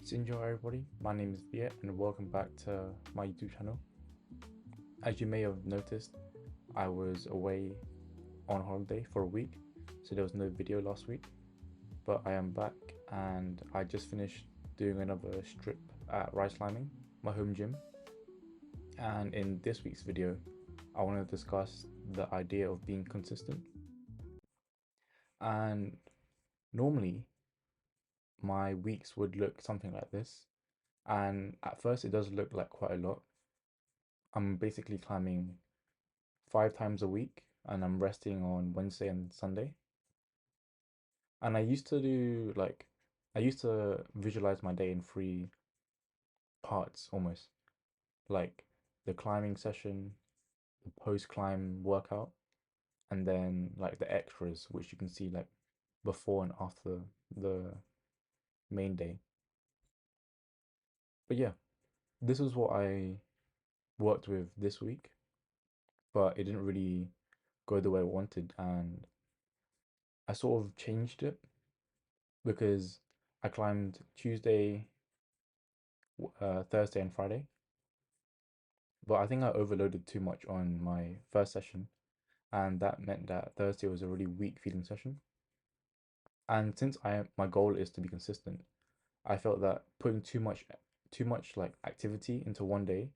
Enjoy everybody, my name is Viet and welcome back to my YouTube channel. As you may have noticed, I was away on holiday for a week, so there was no video last week, but I am back and I just finished doing another strip at Rice Climbing, my home gym. And in this week's video, I want to discuss the idea of being consistent. And normally, my weeks would look something like this. And at first, it does look like quite a lot. I'm basically climbing 5 times a week and I'm resting on Wednesday and Sunday. And I used to visualize my day in three parts almost, like the climbing session, the post climb workout, and then like the extras, which you can see like before and after the main day. But yeah, this is what I worked with this week, but it didn't really go the way I wanted, and I sort of changed it because I climbed Tuesday, Thursday, and Friday, but I think I overloaded too much on my first session, and that meant that Thursday was a really weak feeling session. And since my goal is to be consistent, I felt that putting too much like activity into one day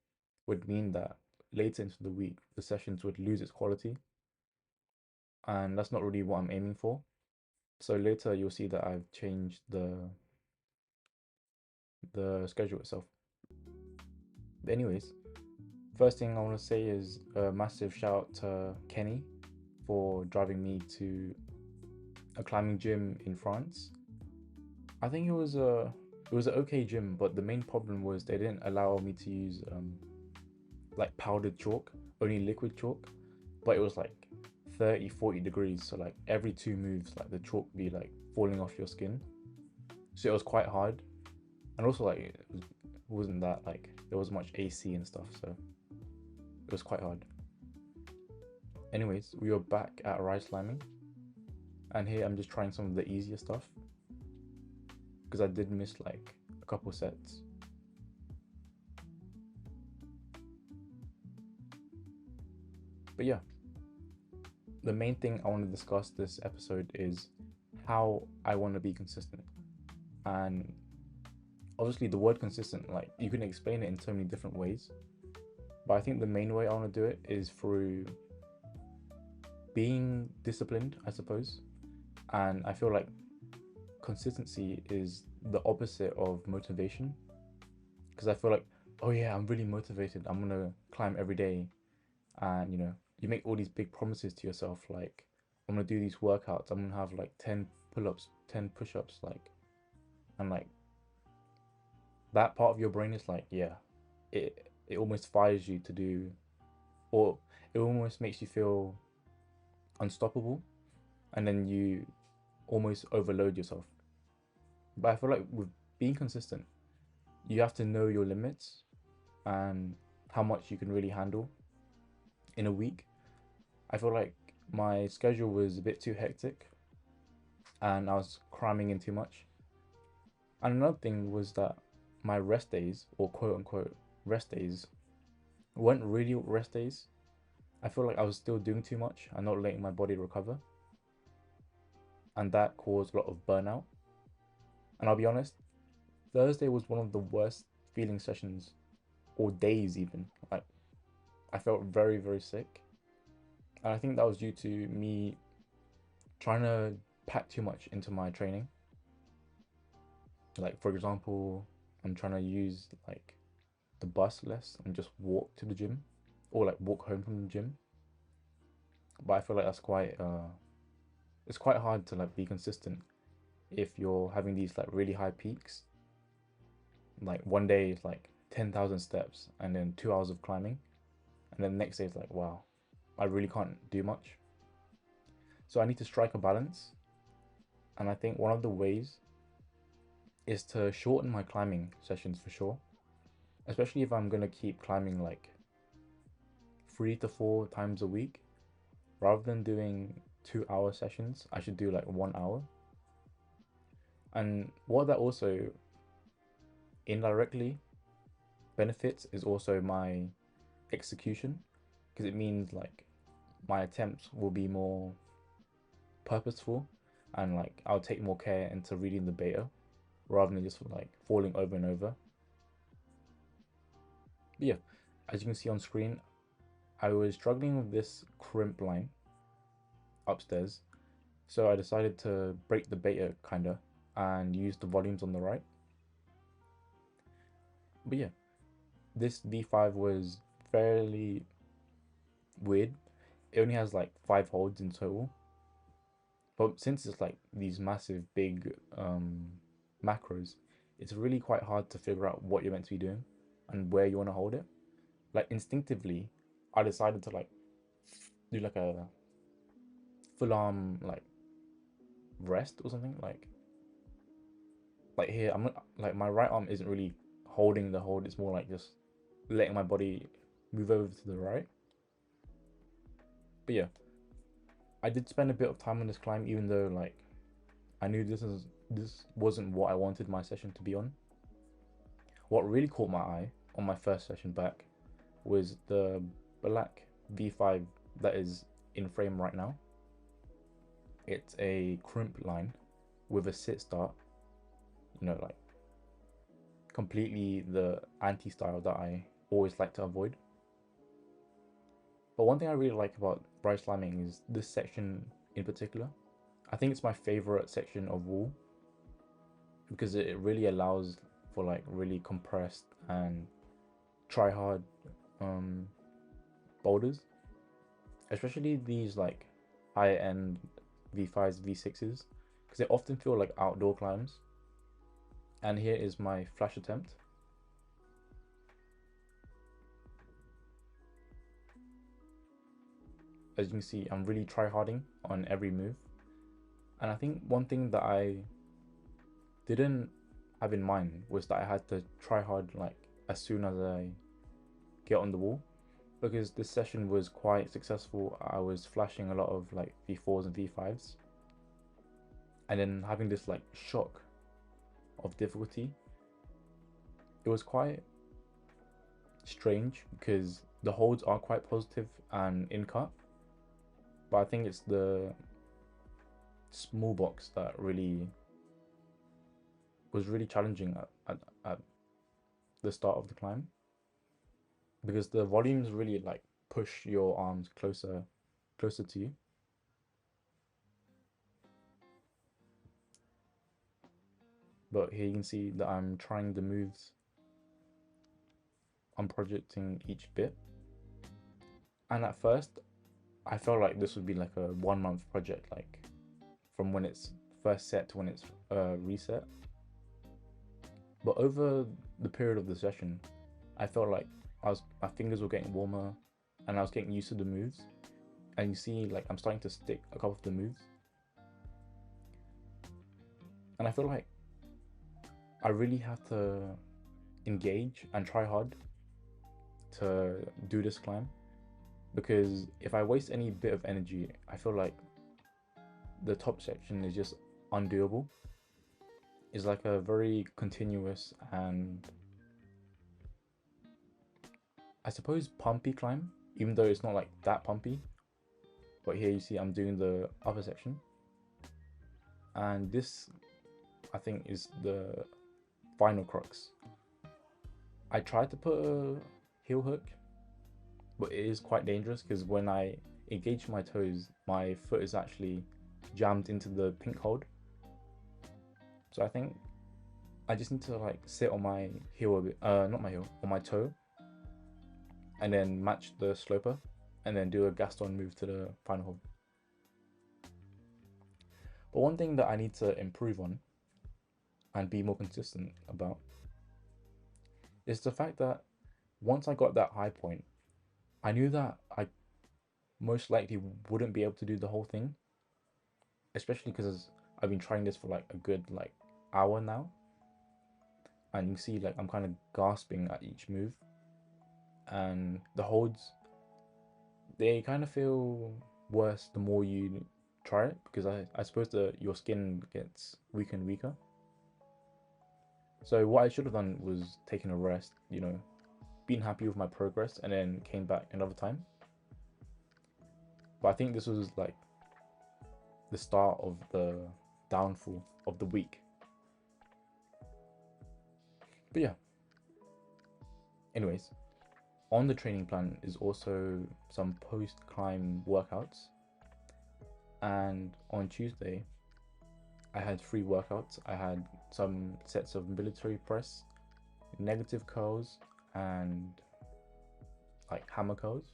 would mean that later into the week the sessions would lose its quality, and that's not really what I'm aiming for. So later you'll see that I've changed the schedule itself. But anyways, first thing I want to say is a massive shout out to Kenny for driving me to a climbing gym in France. I think it was an okay gym, but the main problem was they didn't allow me to use like powdered chalk, only liquid chalk, but it was like 30-40 degrees, so like every two moves like the chalk would be like falling off your skin. So it was quite hard. And also like wasn't that like there was much AC and stuff, so it was quite hard. Anyways, we were back at rice climbing, and here I'm just trying some of the easier stuff because I did miss like a couple sets. But yeah, the main thing I want to discuss this episode is how I want to be consistent. And obviously, the word consistent, like you can explain it in so many different ways. But I think the main way I want to do it is through being disciplined, I suppose. And I feel like consistency is the opposite of motivation because I feel like, oh yeah, I'm really motivated. I'm gonna climb every day, and you make all these big promises to yourself, like I'm gonna do these workouts. I'm gonna have like 10 pull-ups, 10 push-ups, like, and like that part of your brain is like, yeah, it almost fires you to do, or it almost makes you feel unstoppable, and then you almost overload yourself. But I feel like with being consistent, you have to know your limits and how much you can really handle in a week. I feel like my schedule was a bit too hectic and I was cramming in too much. And another thing was that my rest days, or quote unquote rest days, weren't really rest days. I feel like I was still doing too much and not letting my body recover. And that caused a lot of burnout. And I'll be honest, Thursday was one of the worst feeling sessions, or days even. Like, I felt very, very sick. And I think that was due to me trying to pack too much into my training. Like, for example, I'm trying to use like the bus less and just walk to the gym or like walk home from the gym. But I feel like that's it's quite hard to like be consistent if you're having these like really high peaks. Like one day is like 10,000 steps and then 2 hours of climbing, and then the next day is like, wow, I really can't do much. So I need to strike a balance, and I think one of the ways is to shorten my climbing sessions for sure, especially if I'm gonna keep climbing like 3 to 4 times a week. Rather than doing 2 hour sessions, I should do like 1 hour. And what that also indirectly benefits is also my execution, because it means like my attempts will be more purposeful, and like I'll take more care into reading the beta rather than just like falling over and over. But yeah, as you can see on screen, I was struggling with this crimp line upstairs, so I decided to break the beta kinda and use the volumes on the right. But yeah, this V5 was fairly weird. It only has like 5 holds in total, but since it's like these massive big macros, it's really quite hard to figure out what you're meant to be doing and where you want to hold it. Like instinctively, I decided to like do like a full arm like rest or something. Like here, I'm not like my right arm isn't really holding the hold. It's more like just letting my body move over to the right. But yeah, I did spend a bit of time on this climb, even though like I knew this wasn't what I wanted my session to be on. What really caught my eye on my first session back was the black V5 that is in frame right now. It's a crimp line with a sit start, you know, like completely the anti-style that I always like to avoid. But one thing I really like about bridge slamming is this section in particular. I think it's my favorite section of wall because it really allows for like really compressed and try hard boulders, especially these like higher end V5s, V6s, because they often feel like outdoor climbs. And here is my flash attempt. As you can see, I'm really try-harding on every move. And I think one thing that I didn't have in mind was that I had to try hard like as soon as I get on the wall, because this session was quite successful. I was flashing a lot of like V4s and V5s, and then having this like shock of difficulty. It was quite strange because the holds are quite positive and in cut, but I think it's the small box that really was really challenging at the start of the climb, because the volumes really like push your arms closer to you. But here you can see that I'm trying the moves, I'm projecting each bit, and at first I felt like this would be like a 1 month project, like from when it's first set to when it's reset. But over the period of the session, I felt like my fingers were getting warmer and I was getting used to the moves. And you see like I'm starting to stick a couple of the moves. And I feel like I really have to engage and try hard to do this climb, because if I waste any bit of energy, I feel like the top section is just undoable. It's like a very continuous and I suppose pumpy climb, even though it's not like that pumpy. But here you see I'm doing the upper section, and this I think is the final crux. I tried to put a heel hook, but it is quite dangerous because when I engage my toes, my foot is actually jammed into the pink hold. So I think I just need to like sit on my heel a bit, not my heel, on my toe, and then match the sloper, and then do a Gaston move to the final hold. But one thing that I need to improve on and be more consistent about is the fact that once I got that high point, I knew that I most likely wouldn't be able to do the whole thing, especially because I've been trying this for like a good like hour now, and you can see like I'm kind of gasping at each move, and the holds, they kind of feel worse the more you try it, because I suppose your skin gets weaker and weaker. So what I should have done was taken a rest, you know, been happy with my progress, and then came back another time. But I think this was like the start of the downfall of the week. But yeah, anyways, on the training plan is also some post climb workouts. And on Tuesday, I had 3 workouts. I had some sets of military press, negative curls, and like hammer curls.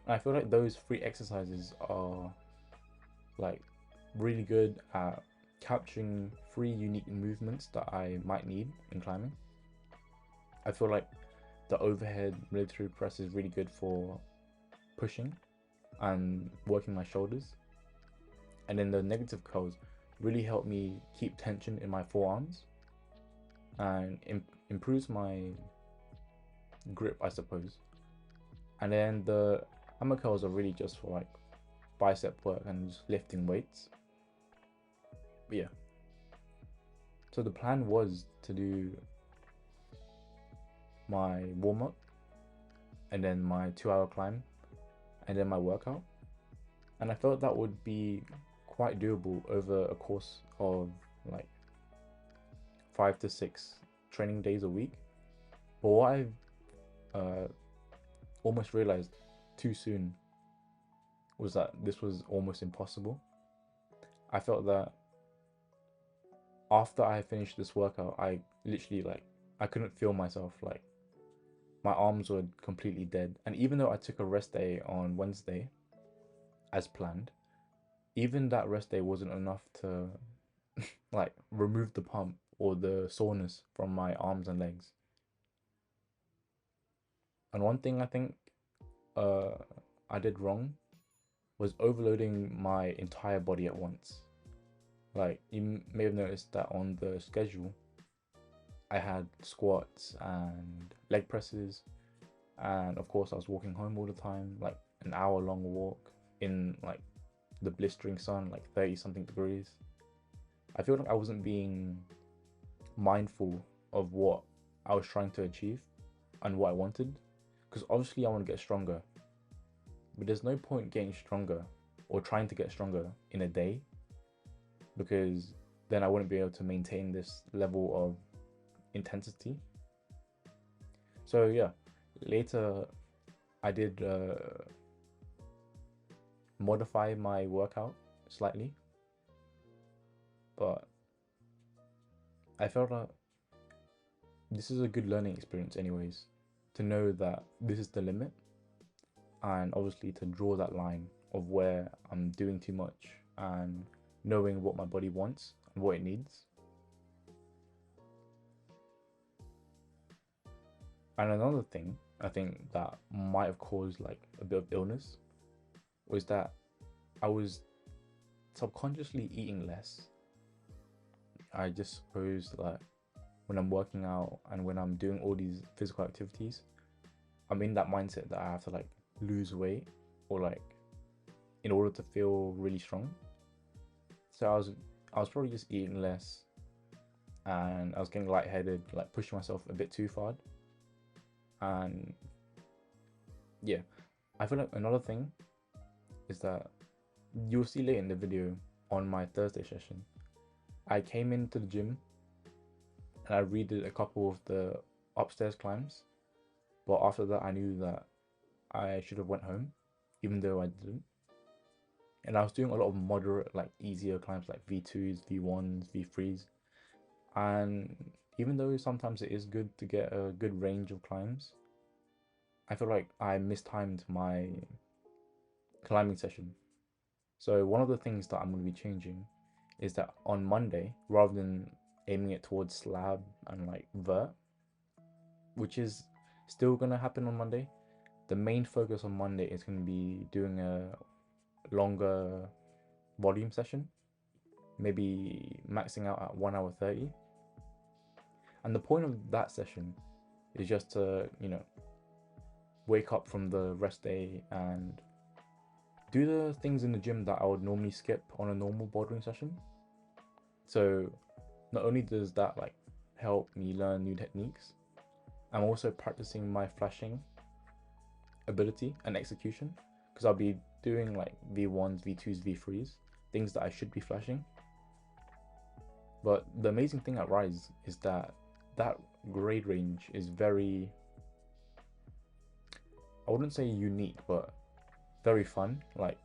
And I feel like those 3 exercises are like really good at capturing 3 unique movements that I might need in climbing. I feel like the overhead military press is really good for pushing and working my shoulders. And then the negative curls really help me keep tension in my forearms and improves my grip, I suppose. And then the hammer curls are really just for like bicep work and just lifting weights. But yeah. So the plan was to do my warm up and then my 2-hour climb and then my workout. And I felt that would be quite doable over a course of like 5 to 6 training days a week. But what I've almost realized too soon was that this was almost impossible. I felt that after I finished this workout, I literally like I couldn't feel myself. Like my arms were completely dead. And even though I took a rest day on Wednesday as planned, even that rest day wasn't enough to like remove the pump or the soreness from my arms and legs. And one thing I think uh, I did wrong was overloading my entire body at once. Like you may have noticed that on the schedule, I had squats and leg presses, and of course I was walking home all the time, like an hour long walk in like the blistering sun, like 30 something degrees. I feel like I wasn't being mindful of what I was trying to achieve and what I wanted, because obviously I want to get stronger, but there's no point getting stronger or trying to get stronger in a day, because then I wouldn't be able to maintain this level of intensity. So yeah, later I did modify my workout slightly, but I felt like this is a good learning experience anyways, to know that this is the limit, and obviously to draw that line of where I'm doing too much and knowing what my body wants and what it needs. And another thing I think that might have caused like a bit of illness was that I was subconsciously eating less. I just suppose that when I'm working out and when I'm doing all these physical activities, I'm in that mindset that I have to like lose weight or like in order to feel really strong. So I was probably just eating less, and I was getting lightheaded, like pushing myself a bit too far. And yeah, I feel like another thing is that you'll see later in the video on my Thursday session, I came into the gym and I redid a couple of the upstairs climbs, but after that I knew that I should have went home, even though I didn't. And I was doing a lot of moderate, like easier climbs like V2s, V1s, V3s. And even though sometimes it is good to get a good range of climbs, I feel like I mistimed my climbing session. So one of the things that I'm going to be changing is that on Monday, rather than aiming it towards slab and like vert, which is still going to happen on Monday, the main focus on Monday is going to be doing a longer volume session, maybe maxing out at 1 hour 30. And the point of that session is just to, you know, wake up from the rest day and do the things in the gym that I would normally skip on a normal bouldering session. So not only does that like help me learn new techniques. I'm also practicing my flashing ability and execution because I'll be doing like V1s, V2s, V3s, things that I should be flashing. But the amazing thing at Rise is that that grade range is very, I wouldn't say unique, but very fun. Like,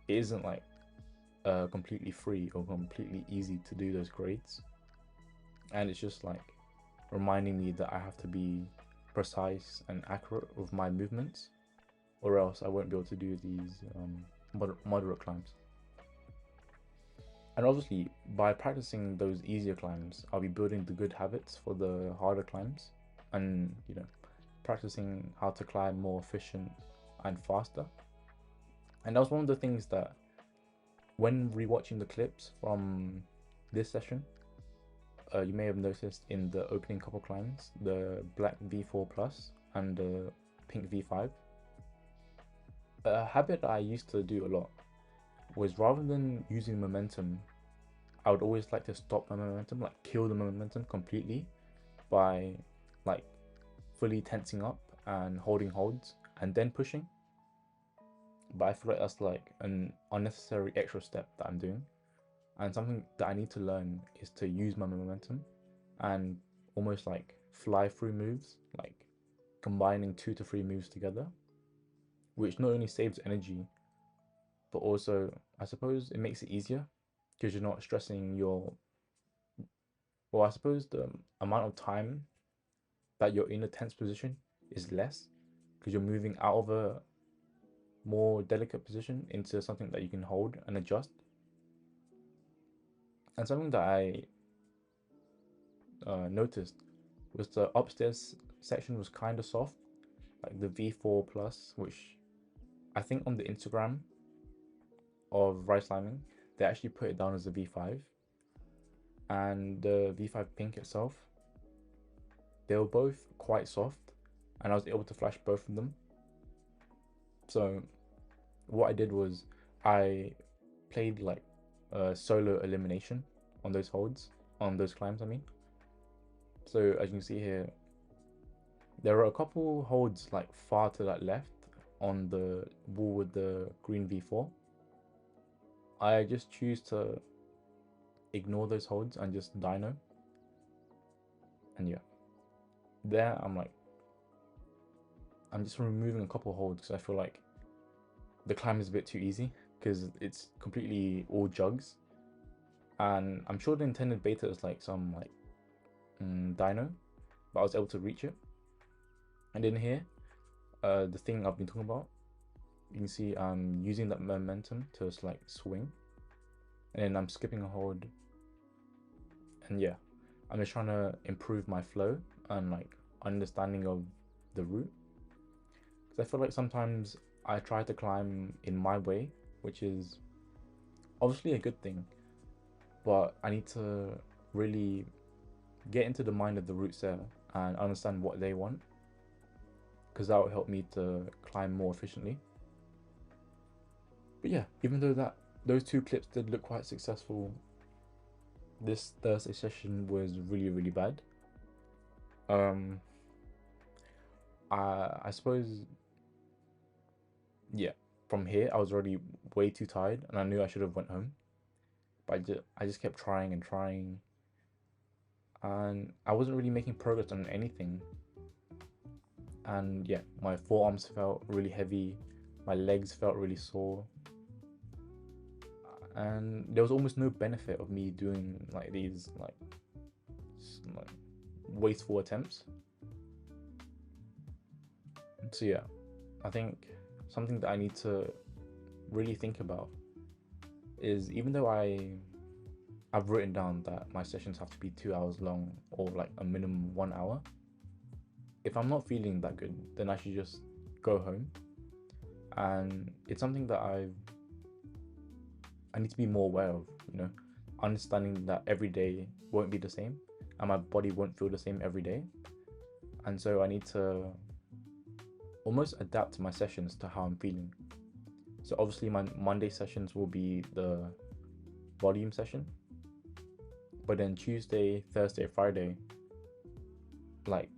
it isn't like completely free or completely easy to do those grades. And it's just like reminding me that I have to be precise and accurate with my movements, or else I won't be able to do these moderate climbs. And obviously, by practicing those easier climbs, I'll be building the good habits for the harder climbs, and practicing how to climb more efficient and faster. And that was one of the things that, when rewatching the clips from this session, you may have noticed in the opening couple climbs, the black V4 plus and the pink V5. A habit that I used to do a lot was, rather than using momentum, I would always like to stop my momentum, like kill the momentum completely by like fully tensing up and holding holds and then pushing. But I feel like that's like an unnecessary extra step that I'm doing. And something that I need to learn is to use my momentum and almost like fly through moves, like combining 2 to 3 moves together, which not only saves energy, but also, I suppose, it makes it easier because you're not stressing your, well, I suppose the amount of time that you're in a tense position is less because you're moving out of a more delicate position into something that you can hold and adjust. And something that I noticed was the upstairs section was kind of soft, like the V4 plus, which I think on the Instagram of Rice Liming, they actually put it down as a V5, and the V5 pink itself, they were both quite soft, and I was able to flash both of them. So what I did was I played like a solo elimination on those holds, on those climbs, I mean. So as you can see here, there are a couple holds like far to that left on the wall with the green V4. I just choose to ignore those holds and just dyno. And yeah, there I'm just removing a couple holds because I feel like the climb is a bit too easy because it's completely all jugs. And I'm sure the intended beta is like some like dyno, but I was able to reach it. And in here, the thing I've been talking about, you can see I'm using that momentum to like swing, and then I'm skipping a hold. And yeah, I'm just trying to improve my flow and like understanding of the route, because I feel like sometimes I try to climb in my way, which is obviously a good thing, but I need to really get into the mind of the route setter and understand what they want, because that will help me to climb more efficiently. But yeah, even though those 2 clips did look quite successful, this Thursday session was really bad. I suppose, yeah, from here I was already way too tired and I knew I should have went home, but I just kept trying and trying, and I wasn't really making progress on anything. And yeah, my forearms felt really heavy, my legs felt really sore, and there was almost no benefit of me doing like these like wasteful attempts. So yeah, I think something that I need to really think about is, even though I've written down that my sessions have to be 2 hours long or like a minimum 1 hour, if I'm not feeling that good, then I should just go home. And it's something that I need to be more aware of, understanding that every day won't be the same and my body won't feel the same every day. And so I need to almost adapt my sessions to how I'm feeling. So obviously my Monday sessions will be the volume session, But then Tuesday, Thursday, Friday, like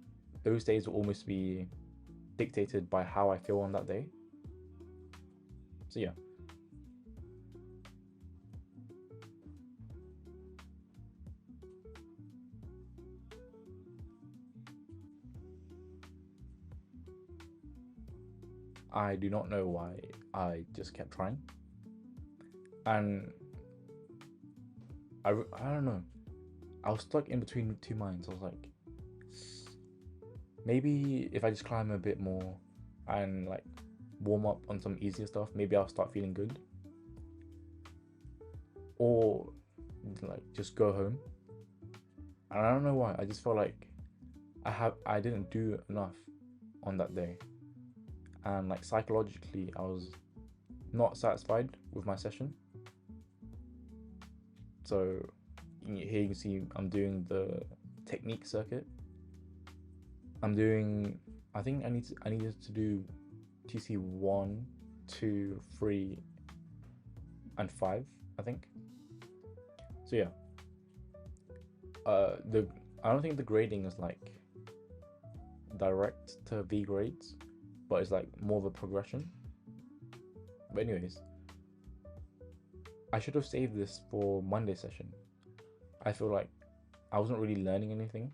those days will almost be dictated by how I feel on that day. So yeah. I do not know why. I just kept trying. And I don't know. I was stuck in between two minds. I was like, maybe if I just climb a bit more and like warm up on some easier stuff, maybe I'll start feeling good. Or like just go home. And I don't know why. I just felt like I didn't do enough on that day. And like psychologically I was not satisfied with my session. So here you can see I'm doing the technique circuit. I'm doing, I think I needed to do TC 1, 2, 3, and 5, I think. So yeah. I don't think the grading is like direct to V grades, but it's like more of a progression. But anyways, I should have saved this for Monday session. I feel like I wasn't really learning anything,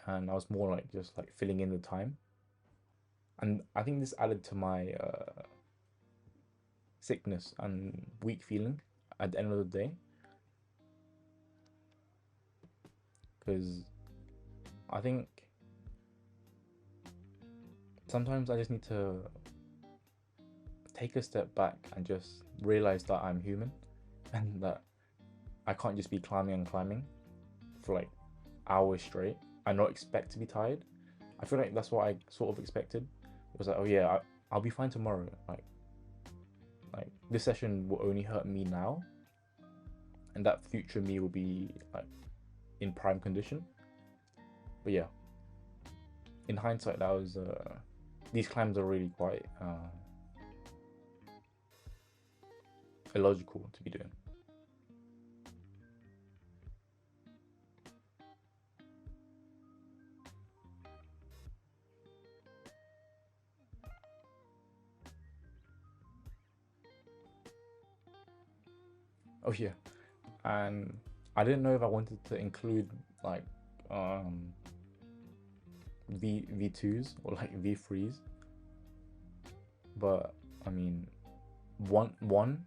and I was more like just like filling in the time. And I think this added to my sickness and weak feeling at the end of the day, because I think sometimes I just need to take a step back and just realize that I'm human and that I can't just be climbing and climbing for like hours straight and not expect to be tired. I feel like that's what I sort of expected. It was like, oh yeah, I'll be fine tomorrow. Like this session will only hurt me now, and that future me will be like in prime condition. But yeah, in hindsight, that was these climbs are really quite illogical to be doing. Oh yeah, and I didn't know if I wanted to include like V2s or like V3s, but I mean, one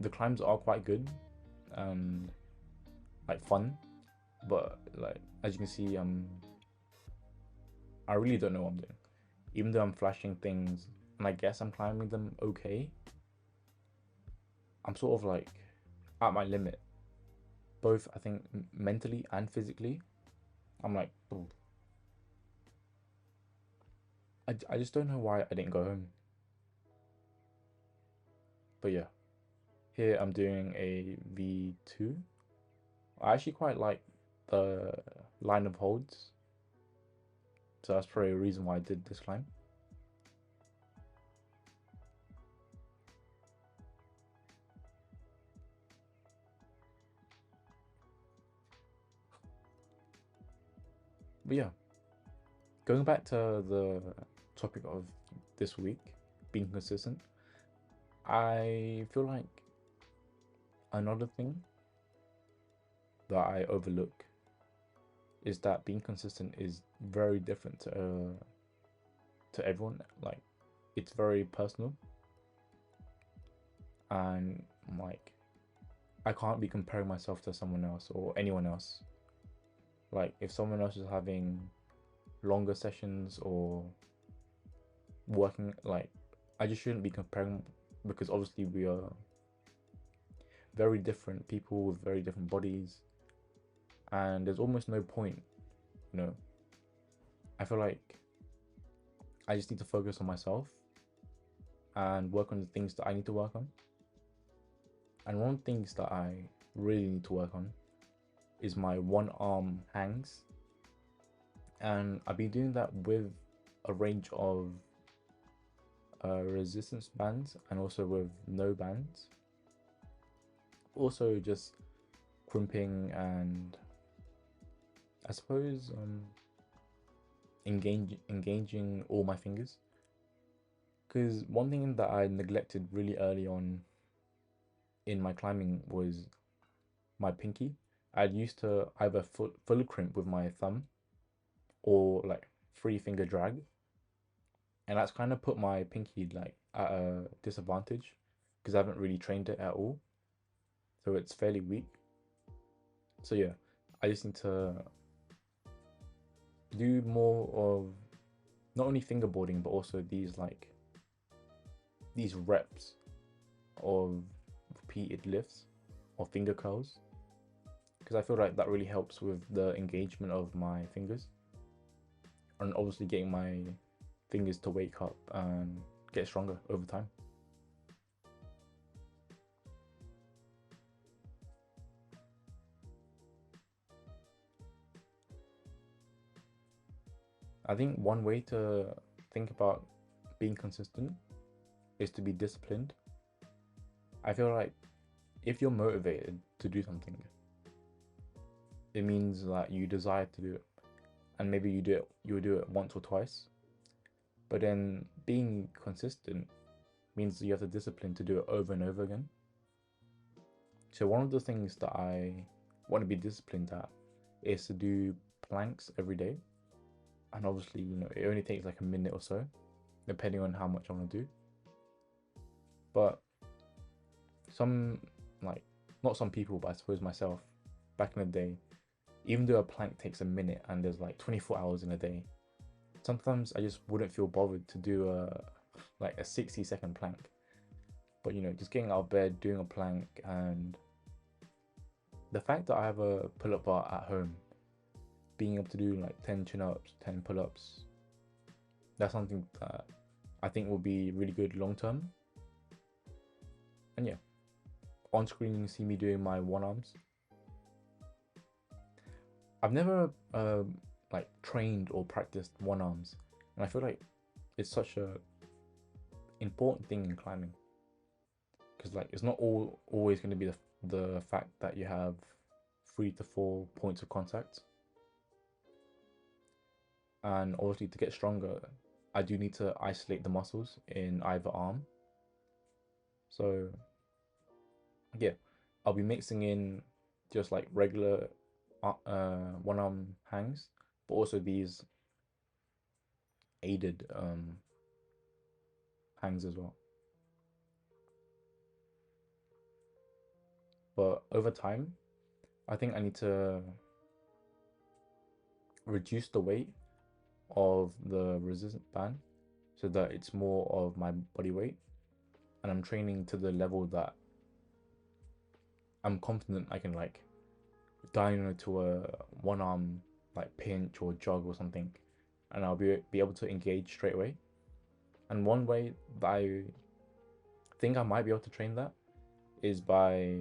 the climbs are quite good and like fun, but like as you can see, I really don't know what I'm doing. Even though I'm flashing things and I guess I'm climbing them okay, I'm sort of like at my limit, both I think mentally and physically. I'm like, oh. I just don't know why I didn't go home. But yeah, here I'm doing a V2. I actually quite like the line of holds, so that's probably a reason why I did this climb. But yeah, going back to the topic of this week, being consistent, I feel like another thing that I overlook is that being consistent is very different to everyone. Like, it's very personal, and like I can't be comparing myself to someone else or anyone else. Like, if someone else is having longer sessions or working, like, I just shouldn't be comparing, because obviously we are very different people with very different bodies, and there's almost no point, you know. I feel like I just need to focus on myself and work on the things that I need to work on. And one of the things that I really need to work on is my one arm hangs, and I've been doing that with a range of resistance bands and also with no bands. Also just crimping and I suppose engaging all my fingers. Because one thing that I neglected really early on in my climbing was my pinky. I'd used to either full crimp with my thumb or like three finger drag, and that's kind of put my pinky like at a disadvantage because I haven't really trained it at all, so it's fairly weak. So yeah, I just need to do more of not only fingerboarding but also these reps of repeated lifts or finger curls because I feel like that really helps with the engagement of my fingers and obviously getting my fingers to wake up and get stronger over time. I think one way to think about being consistent is to be disciplined. I feel like if you're motivated to do something, it means that you desire to do it. And maybe you'll do it once or twice. But then being consistent means you have the discipline to do it over and over again. So one of the things that I want to be disciplined at is to do planks every day. And obviously, it only takes like a minute or so, depending on how much I want to do. But some, like, not some people, but I suppose myself, back in the day, even though a plank takes a minute and there's like 24 hours in a day, sometimes I just wouldn't feel bothered to do like a 60-second plank. But just getting out of bed, doing a plank, and the fact that I have a pull-up bar at home, being able to do like 10 chin-ups, 10 pull-ups, that's something that I think will be really good long term. And yeah, on screen you see me doing my one arms. I've never like trained or practiced one arms, and I feel like it's such a important thing in climbing because like it's not always going to be the fact that you have 3 to 4 points of contact, and obviously to get stronger I do need to isolate the muscles in either arm. So yeah, I'll be mixing in just like regular one arm hangs, but also these aided hangs as well. But over time, I think I need to reduce the weight of the resistance band so that it's more of my body weight, and I'm training to the level that I'm confident I can like dive into a one arm like pinch or jog or something, and I'll be able to engage straight away. And one way that I think I might be able to train that is by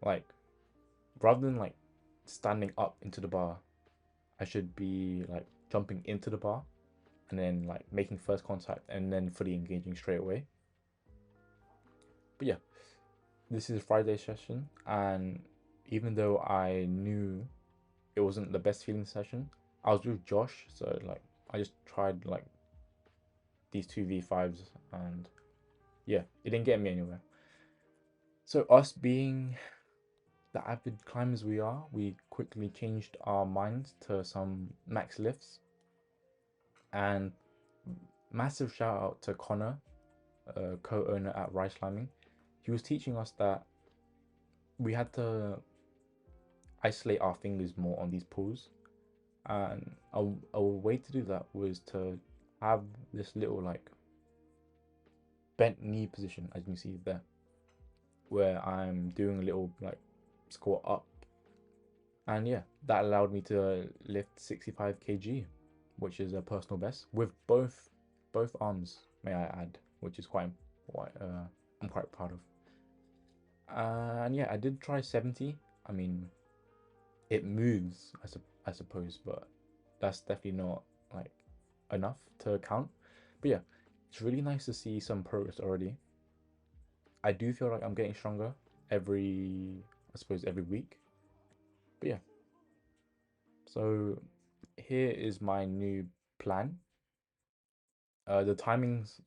like rather than like standing up into the bar, I should be like jumping into the bar and then like making first contact and then fully engaging straight away. But yeah, this is Friday's session, and even though I knew it wasn't the best feeling session, I was with Josh, so like I just tried like these 2v5s, and yeah, it didn't get me anywhere. So us being the avid climbers we are, we quickly changed our minds to some max lifts. And massive shout out to Connor, co-owner at Rice Climbing. He was teaching us that we had to isolate our fingers more on these pulls, and a way to do that was to have this little like bent knee position, as you can see there, where I'm doing a little like squat up, and yeah, that allowed me to lift 65 kg, which is a personal best with both arms, may I add, which is quite I'm quite proud of. And yeah, I did try 70. I mean, it moves, I suppose, but that's definitely not like enough to count. But yeah, it's really nice to see some progress already. I do feel like I'm getting stronger I suppose every week. But yeah, so here is my new plan. The timings,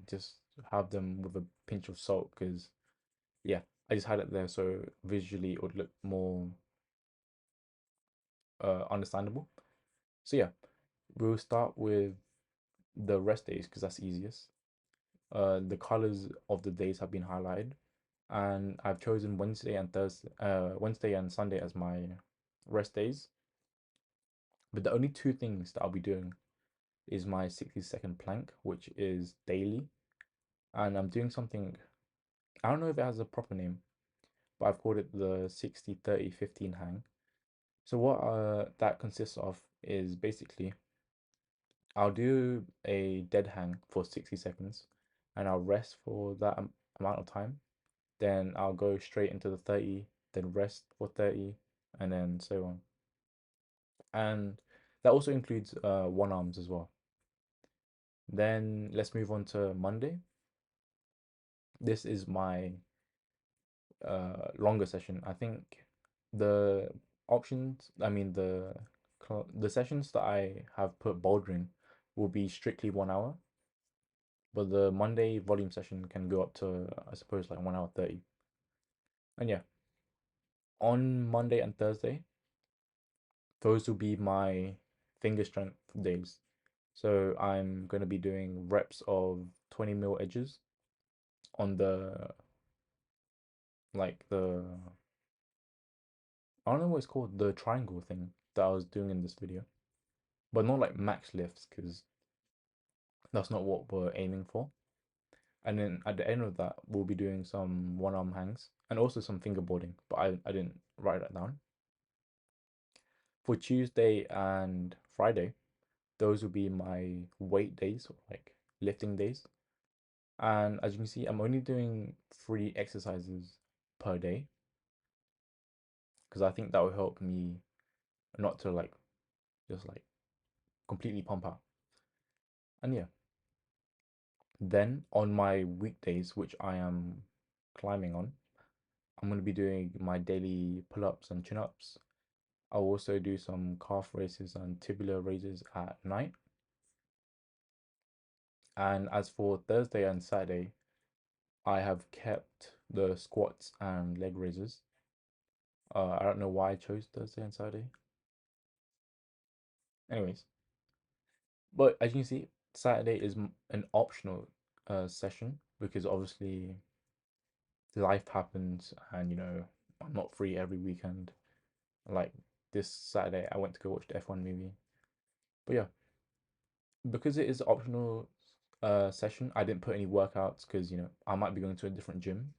just have them with a pinch of salt because yeah, I just had it there so visually it would look more understandable. So yeah, we'll start with the rest days because that's easiest. The colors of the days have been highlighted, and I've chosen Wednesday and Sunday as my rest days. But the only two things that I'll be doing is my 60-second plank, which is daily, and I'm doing something. I don't know if it has a proper name, but I've called it the 60-30-15 hang. So what that consists of is basically I'll do a dead hang for 60 seconds and I'll rest for that amount of time. Then I'll go straight into the 30, then rest for 30, and then so on. And that also includes one arms as well. Then let's move on to Monday. This is my longer session. I think the I mean the sessions that I have put bouldering will be strictly 1 hour, but the Monday volume session can go up to I suppose like 1 hour 30. And yeah, on Monday and Thursday, those will be my finger strength days. So I'm gonna be doing reps of 20 mil edges on the I don't know what it's called, the triangle thing that I was doing in this video. But not like max lifts because that's not what we're aiming for. And then at the end of that, we'll be doing some one arm hangs and also some fingerboarding, but I didn't write that down. For Tuesday and Friday, those will be my weight days, like lifting days. And as you can see, I'm only doing 3 exercises per day because I think that will help me not to like just like completely pump out. And yeah, then on my weekdays, which I am climbing on, I'm going to be doing my daily pull-ups and chin-ups. I'll also do some calf raises and tibular raises at night. And as for Thursday and Saturday, I have kept the squats and leg raises. I don't know why I chose Thursday and Saturday. Anyways, but as you can see, Saturday is an optional session because obviously life happens and I'm not free every weekend. Like this Saturday, I went to go watch the F1 movie. But yeah, because it is an optional session, I didn't put any workouts because I might be going to a different gym.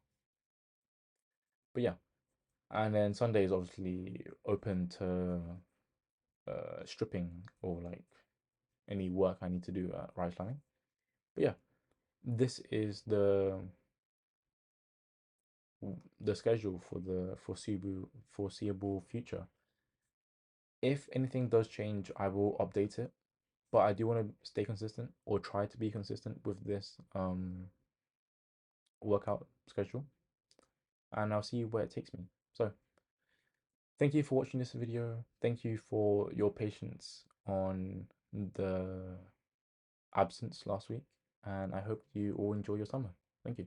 But yeah, and then Sunday is obviously open to stripping or like any work I need to do at rise climbing. But yeah, this is the schedule for the foreseeable future. If anything does change, I will update it. But I do want to stay consistent or try to be consistent with this workout schedule, and I'll see where it takes me. So, thank you for watching this video. Thank you for your patience on the absence last week, and I hope you all enjoy your summer. Thank you.